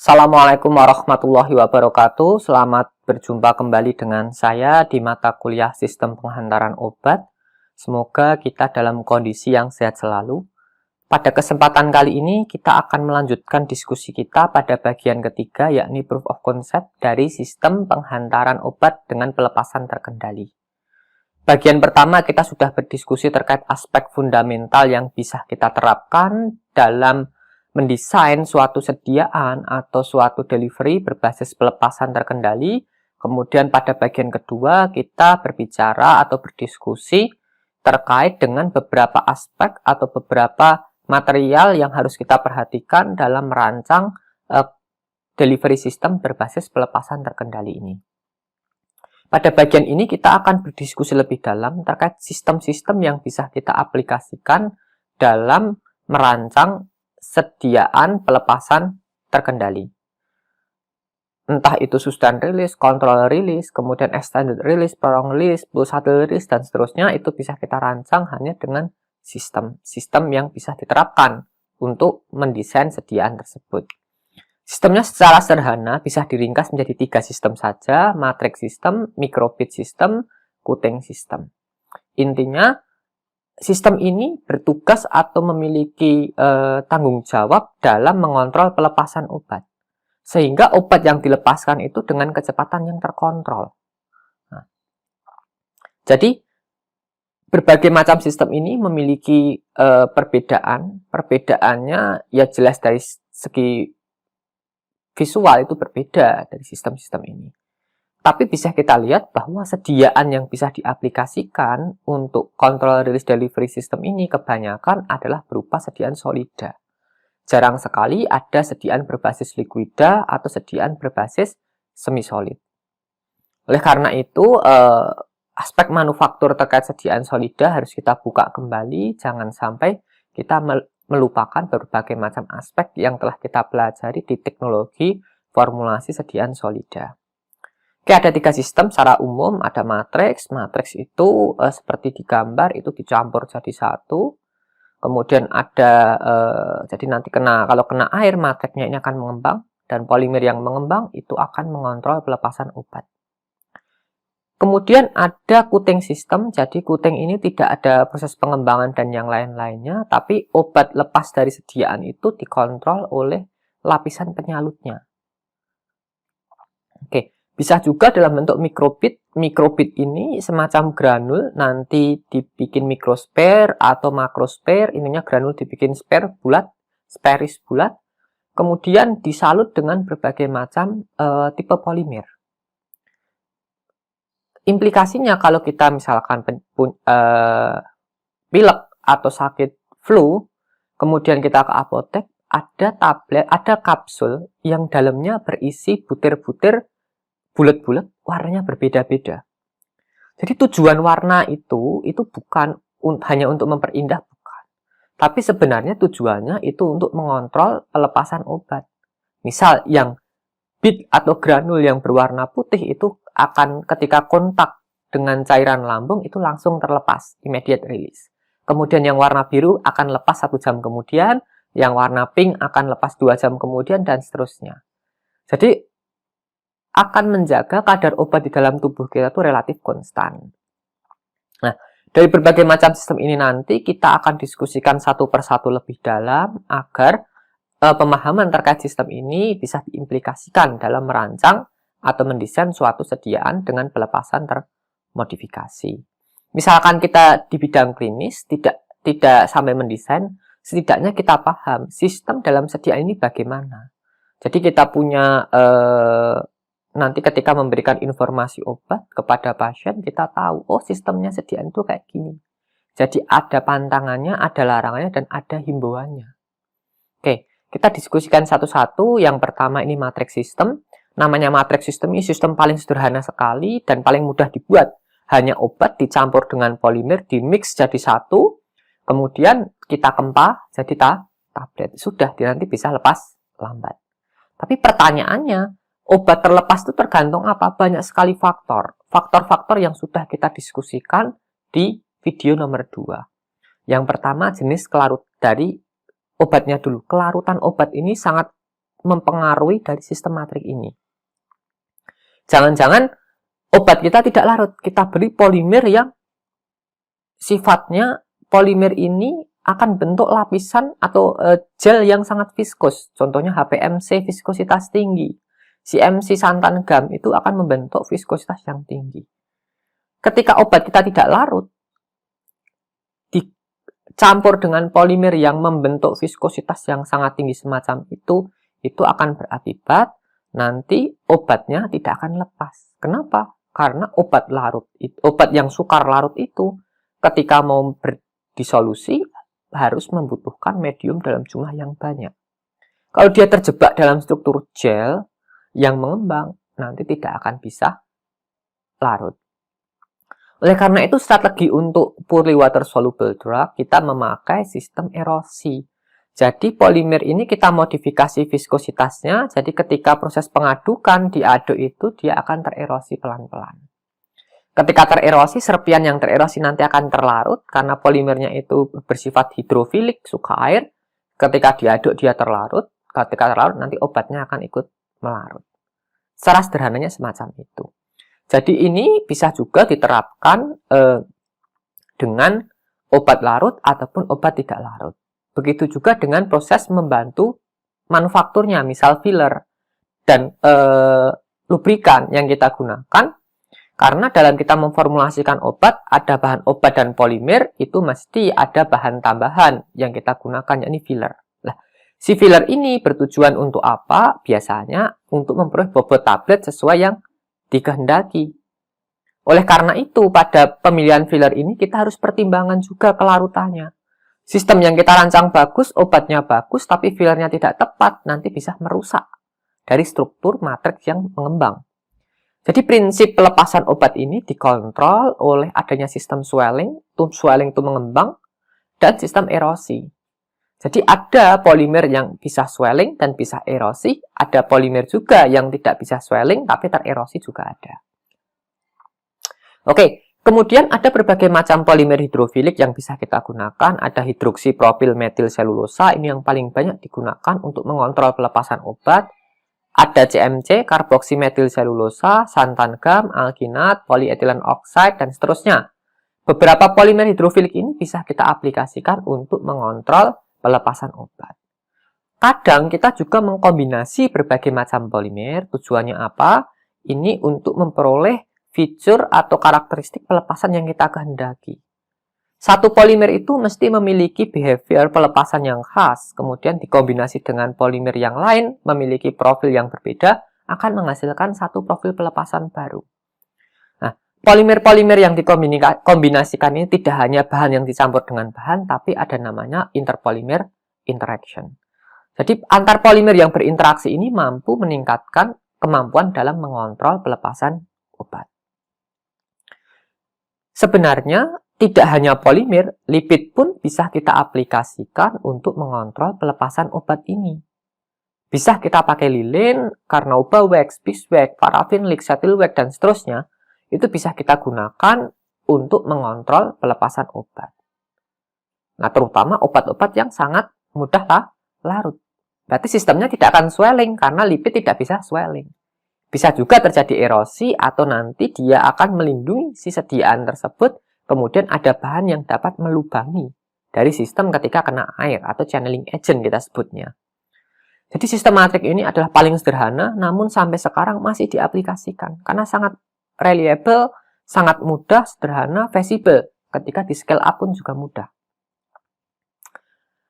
Assalamualaikum warahmatullahi wabarakatuh. Selamat berjumpa kembali dengan saya di mata kuliah Sistem Penghantaran Obat. Semoga kita dalam kondisi yang sehat selalu. Pada kesempatan kali ini kita akan melanjutkan diskusi kita pada bagian ketiga, yakni Proof of Concept dari Sistem Penghantaran Obat dengan Pelepasan Terkendali. Bagian pertama kita sudah berdiskusi terkait aspek fundamental yang bisa kita terapkan dalam mendesain suatu sediaan atau suatu delivery berbasis pelepasan terkendali. Kemudian pada bagian kedua kita berbicara atau berdiskusi terkait dengan beberapa aspek atau beberapa material yang harus kita perhatikan dalam merancang delivery system berbasis pelepasan terkendali ini. Pada bagian ini kita akan berdiskusi lebih dalam terkait sistem-sistem yang bisa kita aplikasikan dalam merancang sediaan pelepasan terkendali. Entah itu sustain release, control release, kemudian extended release, prolonged release, pulsatile release, dan seterusnya, itu bisa kita rancang hanya dengan sistem yang bisa diterapkan untuk mendesain sediaan tersebut. Sistemnya secara sederhana bisa diringkas menjadi 3 sistem saja: matrix system, microbit system, Cushing system. Intinya, sistem ini bertugas atau memiliki tanggung jawab dalam mengontrol pelepasan obat. Sehingga obat yang dilepaskan itu dengan kecepatan yang terkontrol. Nah, jadi, berbagai macam sistem ini memiliki perbedaan. Perbedaannya ya jelas dari segi visual itu berbeda dari sistem-sistem ini. Tapi bisa kita lihat bahwa sediaan yang bisa diaplikasikan untuk control release delivery system ini kebanyakan adalah berupa sediaan solida. Jarang sekali ada sediaan berbasis liquida atau sediaan berbasis semi-solid. Oleh karena itu, aspek manufaktur terkait sediaan solida harus kita buka kembali. Jangan sampai kita melupakan berbagai macam aspek yang telah kita pelajari di teknologi formulasi sediaan solida. Oke, ada 3 sistem secara umum. Ada matriks. Matriks itu seperti di gambar itu dicampur jadi satu. Kemudian ada jadi nanti kalau kena air, matriksnya ini akan mengembang, dan polimer yang mengembang itu akan mengontrol pelepasan obat. Kemudian ada Cushing system. Jadi Cushing ini tidak ada proses pengembangan dan yang lain-lainnya, tapi obat lepas dari sediaan itu dikontrol oleh lapisan penyalutnya. Oke. Bisa juga dalam bentuk mikrobit. Mikrobit ini semacam granul, nanti dibikin mikrosphere atau makrosphere. Ininya granul dibikin sphere bulat, spheris bulat. Kemudian disalut dengan berbagai macam tipe polimer. Implikasinya kalau kita misalkan pilek atau sakit flu, kemudian kita ke apotek, ada tablet, ada kapsul yang dalamnya berisi butir-butir bulat-bulat, warnanya berbeda-beda. Jadi tujuan warna itu bukan hanya untuk memperindah, bukan. Tapi sebenarnya tujuannya itu untuk mengontrol pelepasan obat. Misal yang bit atau granul yang berwarna putih itu akan ketika kontak dengan cairan lambung itu langsung terlepas, immediate release. Kemudian yang warna biru akan lepas 1 jam kemudian, yang warna pink akan lepas 2 jam kemudian, dan seterusnya. Jadi akan menjaga kadar obat di dalam tubuh kita itu relatif konstan. Nah, dari berbagai macam sistem ini nanti kita akan diskusikan satu persatu lebih dalam agar pemahaman terkait sistem ini bisa diimplikasikan dalam merancang atau mendesain suatu sediaan dengan pelepasan termodifikasi. Misalkan kita di bidang klinis tidak sampai mendesain, setidaknya kita paham sistem dalam sediaan ini bagaimana. Jadi kita punya nanti ketika memberikan informasi obat kepada pasien, kita tahu, oh sistemnya sediaan itu kayak gini. Jadi ada pantangannya, ada larangannya, dan ada himbauannya. Oke, kita diskusikan satu-satu. Yang pertama ini matrix system. Namanya matrix system ini sistem paling sederhana sekali dan paling mudah dibuat. Hanya obat dicampur dengan polimer, dimix jadi satu, kemudian kita kempah jadi tablet. Sudah, nanti bisa lepas lambat. Tapi pertanyaannya, obat terlepas itu tergantung apa? Banyak sekali faktor. Faktor-faktor yang sudah kita diskusikan di video nomor 2. Yang pertama jenis kelarut dari obatnya dulu. Kelarutan obat ini sangat mempengaruhi dari sistem matrik ini. Jangan-jangan obat kita tidak larut, kita beri polimer yang sifatnya polimer ini akan bentuk lapisan atau gel yang sangat viskus. Contohnya HPMC viskositas tinggi. CMC santan gam itu akan membentuk viskositas yang tinggi. Ketika obat kita tidak larut, dicampur dengan polimer yang membentuk viskositas yang sangat tinggi semacam itu akan berakibat nanti obatnya tidak akan lepas. Kenapa? Karena obat yang sukar larut itu ketika mau berdisolusi harus membutuhkan medium dalam jumlah yang banyak. Kalau dia terjebak dalam struktur gel yang mengembang, nanti tidak akan bisa larut. Oleh karena itu, strategi untuk purely water soluble drug kita memakai sistem erosi. Jadi polimer ini kita modifikasi viskositasnya, jadi ketika proses pengadukan diaduk itu dia akan tererosi pelan-pelan. Ketika tererosi, serpian yang tererosi nanti akan terlarut karena polimernya itu bersifat hidrofilik, suka air. Ketika diaduk dia terlarut, ketika terlarut nanti obatnya akan ikut melarut. Secara sederhananya semacam itu. Jadi ini bisa juga diterapkan dengan obat larut ataupun obat tidak larut. Begitu juga dengan proses membantu manufakturnya, misal filler dan lubrikan yang kita gunakan. Karena dalam kita memformulasikan obat, ada bahan obat dan polimer, itu mesti ada bahan tambahan yang kita gunakan, yakni filler. Nah, si filler ini bertujuan untuk apa? Biasanya untuk memperoleh bobot tablet sesuai yang dikehendaki. Oleh karena itu, pada pemilihan filler ini kita harus pertimbangkan juga kelarutannya. Sistem yang kita rancang bagus, obatnya bagus, tapi fillernya tidak tepat, nanti bisa merusak dari struktur matriks yang mengembang. Jadi prinsip pelepasan obat ini dikontrol oleh adanya sistem swelling itu mengembang, dan sistem erosi. Jadi ada polimer yang bisa swelling dan bisa erosi, ada polimer juga yang tidak bisa swelling tapi tererosi juga ada. Oke, kemudian ada berbagai macam polimer hidrofilik yang bisa kita gunakan. Ada hidroksipropil metil selulosa, ini yang paling banyak digunakan untuk mengontrol pelepasan obat. Ada CMC, karboksimetil selulosa, santan gam, alginat, polyethylene oxide, dan seterusnya. Beberapa polimer hidrofilik ini bisa kita aplikasikan untuk mengontrol pelepasan obat. Kadang kita juga mengkombinasi berbagai macam polimer. Tujuannya apa? Ini untuk memperoleh fitur atau karakteristik pelepasan yang kita kehendaki. Satu polimer itu mesti memiliki behavior pelepasan yang khas, kemudian dikombinasi dengan polimer yang lain, memiliki profil yang berbeda, akan menghasilkan satu profil pelepasan baru. Nah, polimer-polimer yang dikombinasikan ini tidak hanya bahan yang dicampur dengan bahan, tapi ada namanya interpolymer interaction. Jadi, antar polimer yang berinteraksi ini mampu meningkatkan kemampuan dalam mengontrol pelepasan obat. Sebenarnya, tidak hanya polimer, lipid pun bisa kita aplikasikan untuk mengontrol pelepasan obat ini. Bisa kita pakai lilin, carnauba wax, beeswax, parafin, lixiatil wax, dan seterusnya. Itu bisa kita gunakan untuk mengontrol pelepasan obat. Nah, terutama obat-obat yang sangat mudah larut. Berarti sistemnya tidak akan swelling, karena lipid tidak bisa swelling. Bisa juga terjadi erosi, atau nanti dia akan melindungi si sediaan tersebut. Kemudian ada bahan yang dapat melubangi dari sistem ketika kena air atau channeling agent kita sebutnya. Jadi sistem matrik ini adalah paling sederhana, namun sampai sekarang masih diaplikasikan karena sangat reliable, sangat mudah, sederhana, feasible. Ketika di scale up pun juga mudah.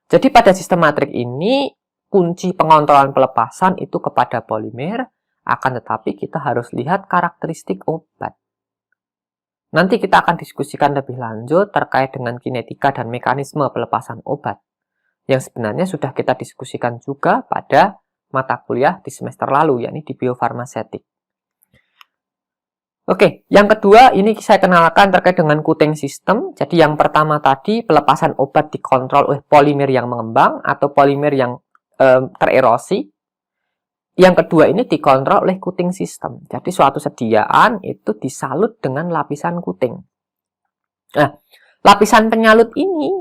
Jadi pada sistem matrik ini kunci pengontrolan pelepasan itu kepada polimer, akan tetapi kita harus lihat karakteristik obat. Nanti kita akan diskusikan lebih lanjut terkait dengan kinetika dan mekanisme pelepasan obat, yang sebenarnya sudah kita diskusikan juga pada mata kuliah di semester lalu, yakni di biofarmasetik. Oke, yang kedua ini saya kenalkan terkait dengan Cushing system. Jadi yang pertama tadi pelepasan obat dikontrol oleh polimer yang mengembang atau polimer yang tererosi. Yang kedua ini dikontrol oleh Cushing system. Jadi suatu sediaan itu disalut dengan lapisan Cushing. Nah, lapisan penyalut ini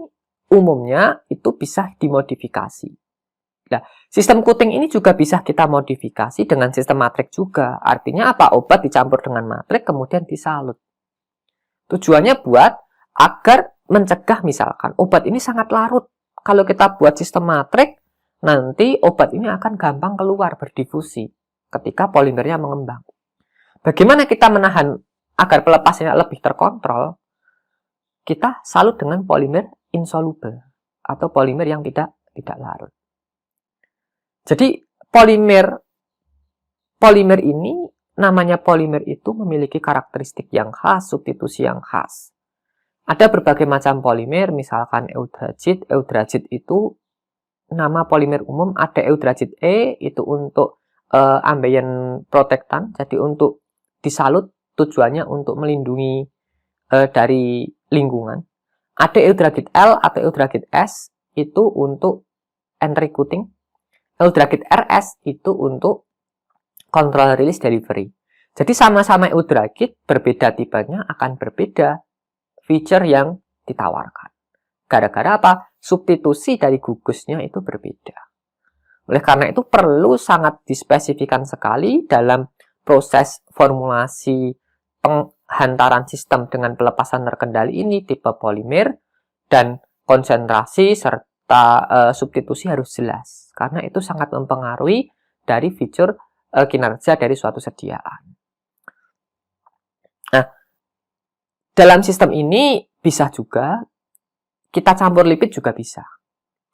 umumnya itu bisa dimodifikasi. Nah, sistem Cutting ini juga bisa kita modifikasi dengan sistem matrik juga. Artinya apa? Obat dicampur dengan matrik kemudian disalut. Tujuannya buat agar mencegah misalkan obat ini sangat larut. Kalau kita buat sistem matrik, nanti obat ini akan gampang keluar berdifusi ketika polimernya mengembang. Bagaimana kita menahan agar pelepasannya lebih terkontrol? Kita salut dengan polimer insoluble atau polimer yang tidak larut. Jadi polimer ini, namanya polimer itu memiliki karakteristik yang khas, substitusi yang khas. Ada berbagai macam polimer, misalkan eudragit. Eudragit itu nama polimer umum. Ada eudragit E, itu untuk ambient protectant, jadi untuk disalut, tujuannya untuk melindungi dari lingkungan. Ada eudragit L atau eudragit S, itu untuk entry cutting. Eudragit RS itu untuk control release delivery. Jadi sama-sama eudragit, berbeda tipenya akan berbeda feature yang ditawarkan. Gara-gara apa? Substitusi dari gugusnya itu berbeda. Oleh karena itu perlu sangat dispesifikan sekali dalam proses formulasi penghantaran sistem dengan pelepasan terkendali ini, tipe polimer, dan konsentrasi serta substitusi harus jelas, karena itu sangat mempengaruhi dari fitur kinerja dari suatu sediaan. Nah, dalam sistem ini bisa juga kita campur lipid juga bisa.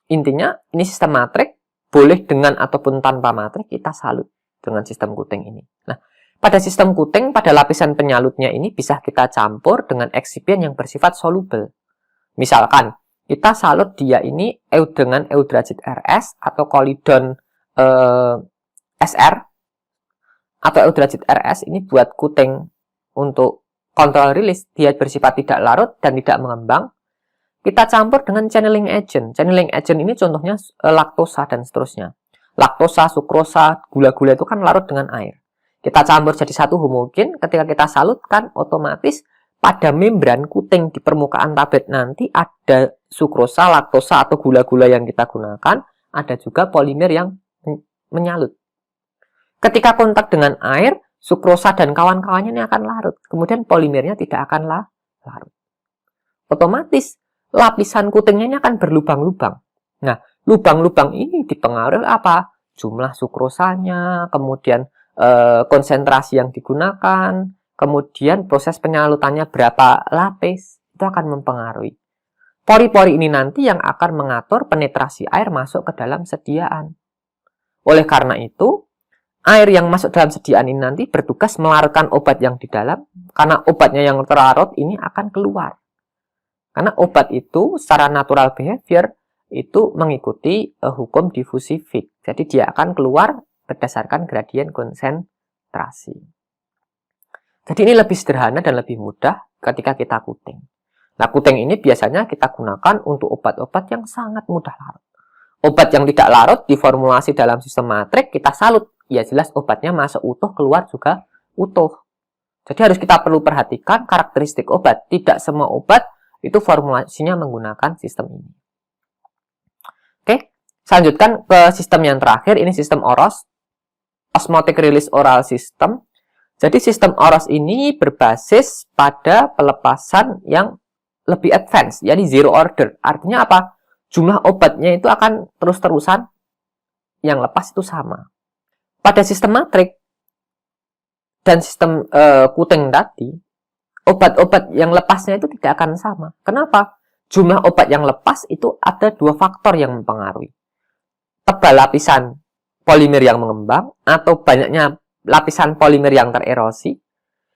Intinya ini sistem matrik, boleh dengan ataupun tanpa matrik kita salut dengan sistem Cutting ini. Nah, pada sistem Cutting, pada lapisan penyalutnya ini bisa kita campur dengan eksipien yang bersifat soluble. Misalkan kita salut dia ini dengan eudragit RS atau kolidon SR atau eudragit RS ini buat Cutting untuk kontrol rilis, dia bersifat tidak larut dan tidak mengembang. Kita campur dengan channeling agent. Channeling agent ini contohnya laktosa dan seterusnya. Laktosa, sukrosa, gula-gula itu kan larut dengan air. Kita campur jadi satu homogen, ketika kita salutkan otomatis pada membran Cutting di permukaan tablet nanti ada sukrosa, laktosa, atau gula-gula yang kita gunakan, ada juga polimer yang menyalut. Ketika kontak dengan air, sukrosa dan kawan-kawannya ini akan larut. Kemudian polimernya tidak akan larut. Otomatis lapisan Cuttingnya ini akan berlubang-lubang. Nah, lubang-lubang ini dipengaruhi apa? Jumlah sukrosanya, kemudian konsentrasi yang digunakan, kemudian proses penyalutannya berapa lapis, itu akan mempengaruhi. Pori-pori ini nanti yang akan mengatur penetrasi air masuk ke dalam sediaan. Oleh karena itu, air yang masuk dalam sediaan ini nanti bertugas melarutkan obat yang di dalam, karena obatnya yang terlarut ini akan keluar. Karena obat itu secara natural behavior itu mengikuti hukum difusi Fick. Jadi dia akan keluar berdasarkan gradien konsentrasi. Jadi ini lebih sederhana dan lebih mudah ketika kita Cutting. Nah, Cutting ini biasanya kita gunakan untuk obat-obat yang sangat mudah larut. Obat yang tidak larut diformulasi dalam sistem matrik, kita salut. Ya jelas obatnya masuk utuh, keluar juga utuh. Jadi harus kita perlu perhatikan karakteristik obat. Tidak semua obat itu formulasinya menggunakan sistem ini. Oke, saya lanjutkan ke sistem yang terakhir. Ini sistem OROS, Osmotic Release Oral System. Jadi sistem OROS ini berbasis pada pelepasan yang lebih advance, jadi zero order. Artinya apa? Jumlah obatnya itu akan terus-terusan, yang lepas itu sama. Pada sistem matrik dan sistem Cutting tadi, obat-obat yang lepasnya itu tidak akan sama. Kenapa? Jumlah obat yang lepas itu ada dua faktor yang mempengaruhi. Tebal lapisan polimer yang mengembang atau banyaknya lapisan polimer yang tererosi,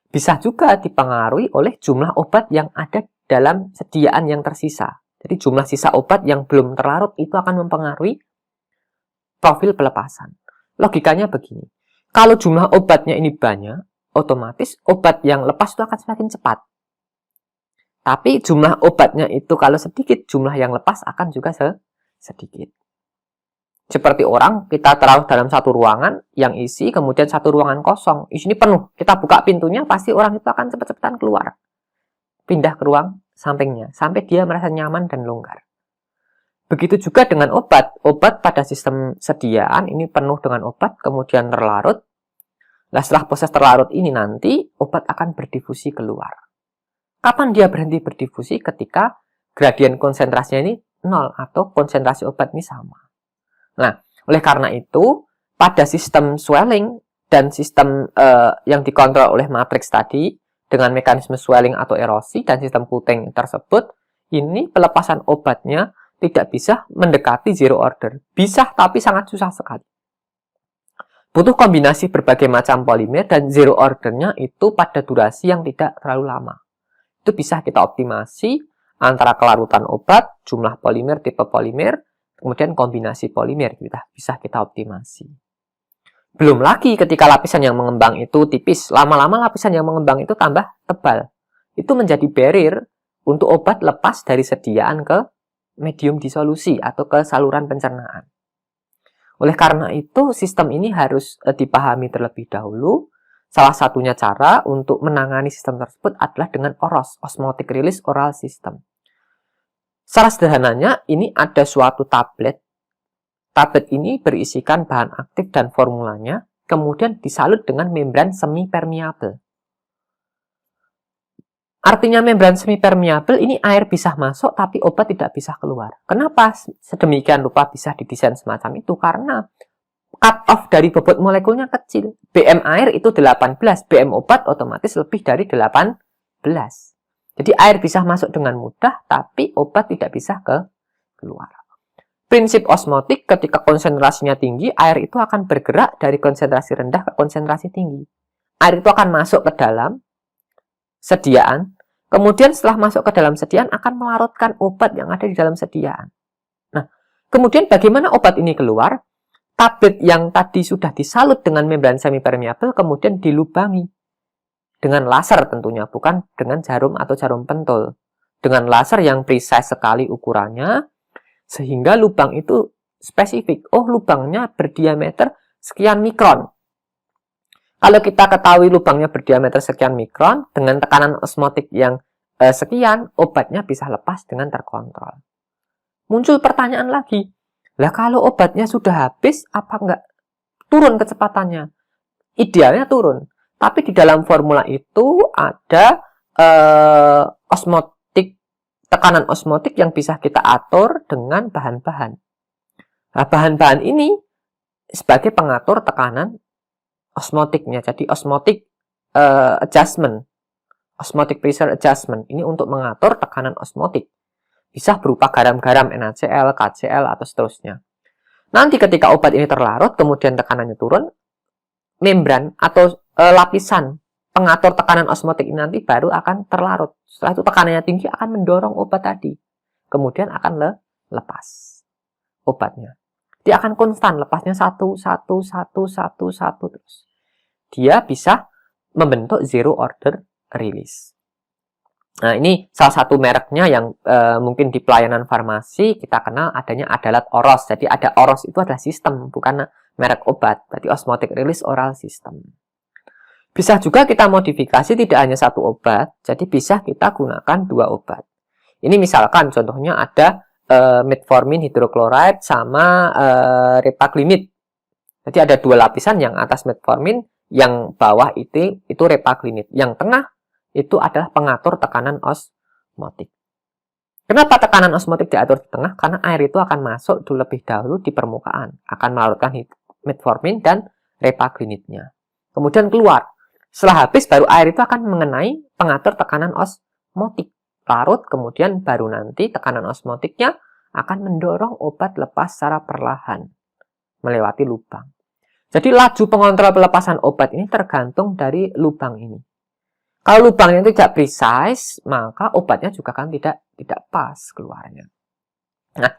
bisa juga dipengaruhi oleh jumlah obat yang ada dalam sediaan yang tersisa. Jadi jumlah sisa obat yang belum terlarut itu akan mempengaruhi profil pelepasan. Logikanya begini, kalau jumlah obatnya ini banyak, otomatis obat yang lepas itu akan semakin cepat. Tapi jumlah obatnya itu kalau sedikit, jumlah yang lepas akan juga sedikit. Seperti orang, kita taruh dalam satu ruangan yang isi, kemudian satu ruangan kosong. Di sini penuh. Kita buka pintunya, pasti orang itu akan cepat-cepatan keluar. Pindah ke ruang sampingnya, sampai dia merasa nyaman dan longgar. Begitu juga dengan obat. Obat pada sistem sediaan ini penuh dengan obat, kemudian terlarut. Nah, setelah proses terlarut ini nanti, obat akan berdifusi keluar. Kapan dia berhenti berdifusi? Ketika gradien konsentrasinya ini 0 atau konsentrasi obat ini sama. Nah, oleh karena itu, pada sistem swelling dan sistem yang dikontrol oleh matriks tadi, dengan mekanisme swelling atau erosi dan sistem Kuteng tersebut, ini pelepasan obatnya tidak bisa mendekati zero order. Bisa, tapi sangat susah sekali. Butuh kombinasi berbagai macam polimer dan zero ordernya itu pada durasi yang tidak terlalu lama. Itu bisa kita optimasi antara kelarutan obat, jumlah polimer, tipe polimer, kemudian kombinasi polimer bisa kita optimasi. Belum lagi ketika lapisan yang mengembang itu tipis, lama-lama lapisan yang mengembang itu tambah tebal. Itu menjadi barrier untuk obat lepas dari sediaan ke medium disolusi atau ke saluran pencernaan. Oleh karena itu, sistem ini harus dipahami terlebih dahulu. Salah satunya cara untuk menangani sistem tersebut adalah dengan OROS, Osmotic Release Oral System. Secara sederhananya, ini ada suatu tablet. Tablet ini berisikan bahan aktif dan formulanya, kemudian disalut dengan membran semi-permeable. Artinya membran semi-permeable ini air bisa masuk tapi obat tidak bisa keluar. Kenapa sedemikian rupa bisa didesain semacam itu? Karena cut off dari bobot molekulnya kecil. BM air itu 18, BM obat otomatis lebih dari 18. Jadi air bisa masuk dengan mudah tapi obat tidak bisa keluar. Prinsip osmotik, ketika konsentrasinya tinggi, air itu akan bergerak dari konsentrasi rendah ke konsentrasi tinggi. Air itu akan masuk ke dalam sediaan, kemudian setelah masuk ke dalam sediaan akan melarutkan obat yang ada di dalam sediaan. Nah, kemudian bagaimana obat ini keluar? Tablet yang tadi sudah disalut dengan membran semi-permeable kemudian dilubangi dengan laser tentunya, bukan dengan jarum atau jarum pentul. Dengan laser yang precise sekali ukurannya, sehingga lubang itu spesifik. Oh, lubangnya berdiameter sekian mikron. Kalau kita ketahui lubangnya berdiameter sekian mikron, dengan tekanan osmotik yang sekian, obatnya bisa lepas dengan terkontrol. Muncul pertanyaan lagi, lah kalau obatnya sudah habis, apa enggak turun kecepatannya? Idealnya turun. Tapi di dalam formula itu ada tekanan osmotik yang bisa kita atur dengan bahan-bahan. Nah, bahan-bahan ini sebagai pengatur tekanan osmotiknya. Jadi osmotic adjustment, osmotic pressure adjustment ini untuk mengatur tekanan osmotik. Bisa berupa garam-garam NaCl, KCl atau seterusnya. Nanti ketika obat ini terlarut, kemudian tekanannya turun, membran atau lapisan pengatur tekanan osmotik ini nanti baru akan terlarut. Setelah itu tekanannya tinggi akan mendorong obat tadi. Kemudian akan lepas obatnya. Dia akan konstan, lepasnya satu terus. Dia bisa membentuk zero order release. Nah, ini salah satu mereknya yang mungkin di pelayanan farmasi kita kenal adanya adalah OROS. Jadi ada OROS itu adalah sistem, bukan merek obat. Berarti Osmotic Release Oral System. Bisa juga kita modifikasi tidak hanya satu obat, jadi bisa kita gunakan dua obat. Ini misalkan contohnya ada metformin hidroklorid sama repaglimid. Jadi ada dua lapisan, yang atas metformin, yang bawah itu repaglimid. Yang tengah itu adalah pengatur tekanan osmotik. Kenapa tekanan osmotik diatur di tengah? Karena air itu akan masuk lebih dahulu di permukaan, akan melarutkan metformin dan repaglimidnya. Kemudian keluar. Setelah habis, baru air itu akan mengenai pengatur tekanan osmotik. Larut, kemudian baru nanti tekanan osmotiknya akan mendorong obat lepas secara perlahan melewati lubang. Jadi laju pengontrol pelepasan obat ini tergantung dari lubang ini. Kalau lubangnya tidak precise, maka obatnya juga kan tidak pas keluarnya. Nah,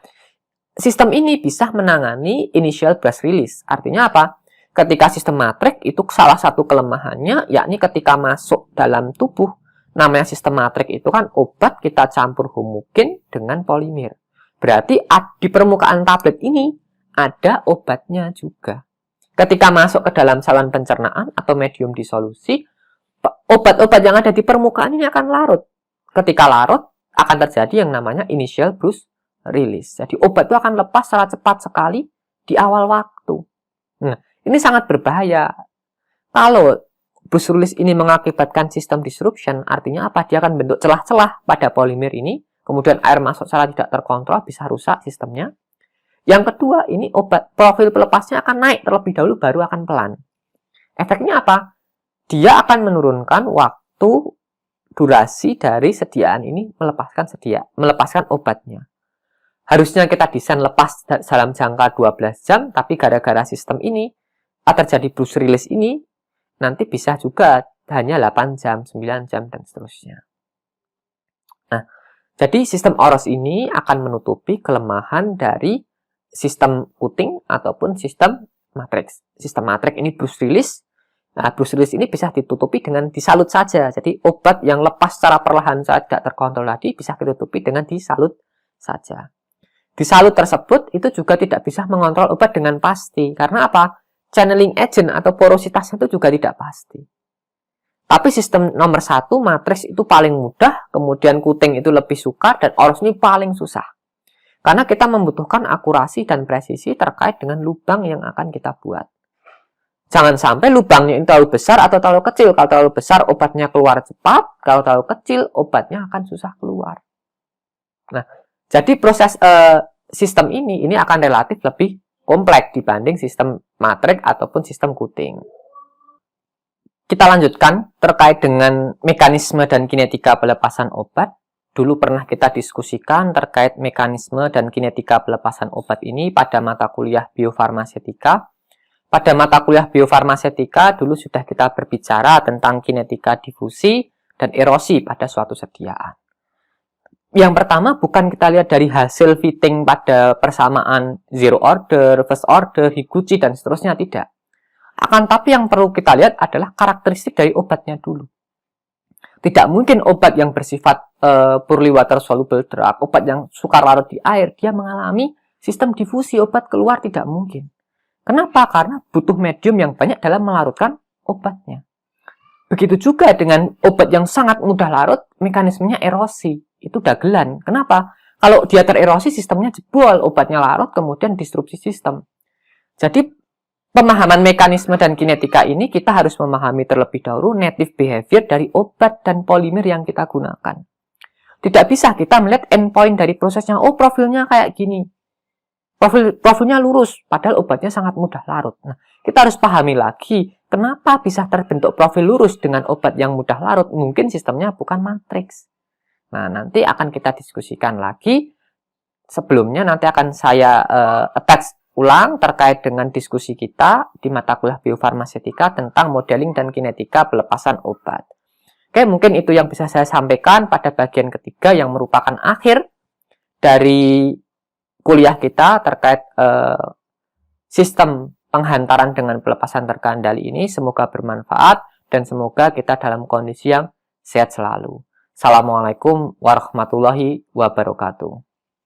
sistem ini bisa menangani initial burst release. Artinya apa? Ketika sistem matrik itu salah satu kelemahannya, yakni ketika masuk dalam tubuh, namanya sistem matrik itu kan obat kita campur homogen dengan polimer. Berarti di permukaan tablet ini ada obatnya juga. Ketika masuk ke dalam saluran pencernaan atau medium disolusi, obat-obat yang ada di permukaan ini akan larut. Ketika larut, akan terjadi yang namanya initial burst release. Jadi obat itu akan lepas secara cepat sekali di awal waktu. Nah, ini sangat berbahaya. Kalau brush release ini mengakibatkan sistem disruption, artinya apa? Dia akan bentuk celah-celah pada polimer ini, kemudian air masuk secara tidak terkontrol, bisa rusak sistemnya. Yang kedua, ini obat profil pelepasnya akan naik terlebih dahulu, baru akan pelan. Efeknya apa? Dia akan menurunkan waktu durasi dari sediaan ini melepaskan obatnya. Harusnya kita desain lepas dalam jangka 12 jam, tapi gara-gara sistem ini terjadi brush release ini, nanti bisa juga hanya 8 jam, 9 jam, dan seterusnya. Nah, jadi sistem OROS ini akan menutupi kelemahan dari sistem Cutting ataupun sistem matrix. Sistem matrix ini brush release. Nah, brush release ini bisa ditutupi dengan disalut saja. Jadi obat yang lepas secara perlahan saat tidak terkontrol tadi bisa ditutupi dengan disalut saja. Disalut tersebut itu juga tidak bisa mengontrol obat dengan pasti. Karena apa? Channeling agent atau porositasnya itu juga tidak pasti. Tapi sistem nomor 1, matriks itu paling mudah, kemudian Cutting itu lebih sukar, dan OROS ini paling susah. Karena kita membutuhkan akurasi dan presisi terkait dengan lubang yang akan kita buat. Jangan sampai lubangnya itu terlalu besar atau terlalu kecil. Kalau terlalu besar, obatnya keluar cepat. Kalau terlalu kecil, obatnya akan susah keluar. Nah, jadi proses sistem ini akan relatif lebih kompleks dibanding sistem matrix ataupun sistem Cutting. Kita lanjutkan terkait dengan mekanisme dan kinetika pelepasan obat. Dulu pernah kita diskusikan terkait mekanisme dan kinetika pelepasan obat ini pada mata kuliah biofarmasetika. Pada mata kuliah biofarmasetika dulu sudah kita berbicara tentang kinetika difusi dan erosi pada suatu sediaan. Yang pertama bukan kita lihat dari hasil fitting pada persamaan zero order, first order, Higuchi, dan seterusnya, tidak. Akan tapi yang perlu kita lihat adalah karakteristik dari obatnya dulu. Tidak mungkin obat yang bersifat purely water soluble drug, obat yang sukar larut di air, dia mengalami sistem difusi obat keluar, tidak mungkin. Kenapa? Karena butuh medium yang banyak dalam melarutkan obatnya. Begitu juga dengan obat yang sangat mudah larut, mekanismenya erosi. Itu dagelan. Kenapa? Kalau dia tererosi, sistemnya jebol, obatnya larut, kemudian disrupsi sistem. Jadi, pemahaman mekanisme dan kinetika ini kita harus memahami terlebih dahulu native behavior dari obat dan polimer yang kita gunakan. Tidak bisa kita melihat endpoint dari prosesnya, oh profilnya kayak gini. Profilnya lurus, padahal obatnya sangat mudah larut. Nah, kita harus pahami lagi, kenapa bisa terbentuk profil lurus dengan obat yang mudah larut? Mungkin sistemnya bukan matriks. Nah, nanti akan kita diskusikan lagi. Sebelumnya nanti akan saya attach ulang terkait dengan diskusi kita di mata kuliah biofarmasetika tentang modeling dan kinetika pelepasan obat. Oke, mungkin itu yang bisa saya sampaikan pada bagian ketiga yang merupakan akhir dari kuliah kita terkait sistem penghantaran dengan pelepasan terkendali ini. Semoga bermanfaat dan semoga kita dalam kondisi yang sehat selalu. Assalamualaikum warahmatullahi wabarakatuh.